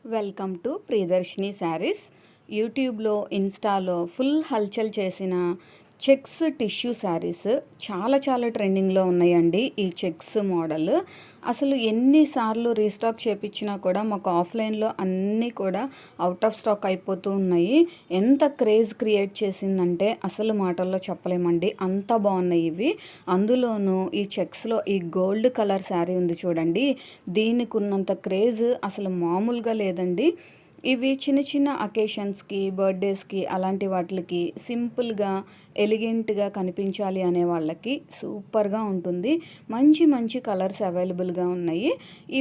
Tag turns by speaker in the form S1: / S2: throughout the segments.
S1: Welcome to Priyadarshini saris. యూట్యూబ్లో ఇన్స్టాలో full హల్చల్ చేసిన చెక్స్ టిష్యూ శారీస్ చాలా చాలా ట్రెండింగ్లో ఉన్నాయండి. ఈ చెక్స్ మోడల్ అసలు ఎన్నిసార్లు రీస్టాక్ చేపించినా కూడా మాకు ఆఫ్లైన్లో అన్నీ కూడా అవుట్ ఆఫ్ స్టాక్ అయిపోతూ ఉన్నాయి. ఎంత క్రేజ్ క్రియేట్ చేసిందంటే అసలు మాటల్లో చెప్పలేమండి, అంత బాగున్నాయి ఇవి. అందులోనూ ఈ చెక్స్లో ఈ గోల్డ్ కలర్ శారీ ఉంది చూడండి, దీనికి ఉన్నంత క్రేజ్ అసలు మామూలుగా లేదండి. ఇవి చిన్న చిన్న అకేషన్స్కి, బర్త్డేస్కి అలాంటి వాటికి సింపుల్గా ఎలిగెంట్గా కనిపించాలి అనే వాళ్ళకి సూపర్గా ఉంటుంది. మంచి మంచి కలర్స్ అవైలబుల్గా ఉన్నాయి.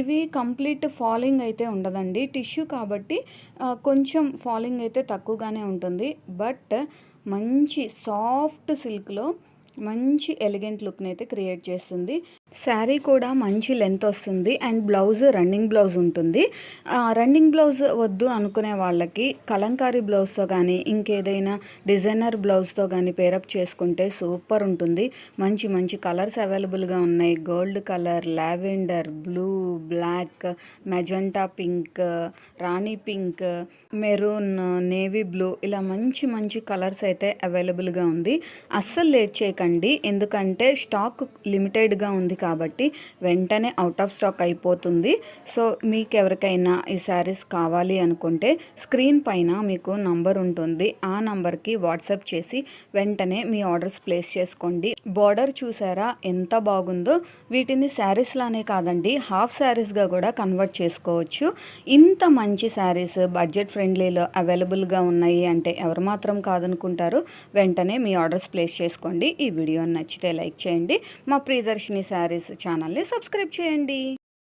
S1: ఇవి కంప్లీట్ ఫాలింగ్ అయితే ఉండదండి, టిష్యూ కాబట్టి కొంచెం ఫాలింగ్ అయితే తక్కువగానే ఉంటుంది. బట్ మంచి సాఫ్ట్ సిల్క్లో మంచి ఎలిగెంట్ లుక్ని అయితే క్రియేట్ చేస్తుంది. శారీ కూడా మంచి లెంత్ వస్తుంది అండ్ బ్లౌజ్ రన్నింగ్ బ్లౌజ్ ఉంటుంది. రన్నింగ్ బ్లౌజ్ వద్దు అనుకునే వాళ్ళకి కలంకారీ బ్లౌజ్తో కానీ ఇంకేదైనా డిజైనర్ బ్లౌజ్తో కానీ పేరప్ చేసుకుంటే సూపర్ ఉంటుంది. మంచి మంచి కలర్స్ అవైలబుల్గా ఉన్నాయి. Gold colour, lavender, blue, black, magenta pink, rani pink, maroon, navy blue, ఇలా మంచి మంచి కలర్స్ అయితే అవైలబుల్గా ఉంది. అస్సలు లేట్ చేయకండి, ఎందుకంటే స్టాక్ లిమిటెడ్గా ఉంది కాబట్టి వెంటనే అవుట్ ఆఫ్ స్టాక్ అయిపోతుంది. సో మీకు ఎవరికైనా ఈ శారీస్ కావాలి అనుకుంటే స్క్రీన్ పైన మీకు నంబర్ ఉంటుంది, ఆ నంబర్కి వాట్సాప్ చేసి వెంటనే మీ ఆర్డర్స్ ప్లేస్ చేసుకోండి. బార్డర్ చూసారా ఎంత బాగుందో. వీటిని శారీస్ లానే కాదండి, హాఫ్ శారీస్గా కూడా కన్వర్ట్ చేసుకోవచ్చు. ఇంత మంచి శారీస్ బడ్జెట్ ఫ్రెండ్లీలో అవైలబుల్గా ఉన్నాయి అంటే ఎవరు మాత్రం కాదనుకుంటారు. వెంటనే మీ ఆర్డర్స్ ప్లేస్ చేసుకోండి. ఈ వీడియో నచ్చితే లైక్ చేయండి. మా ప్రియదర్శిని శారీస్ ఛానల్ని సబ్స్క్రైబ్ చేయండి.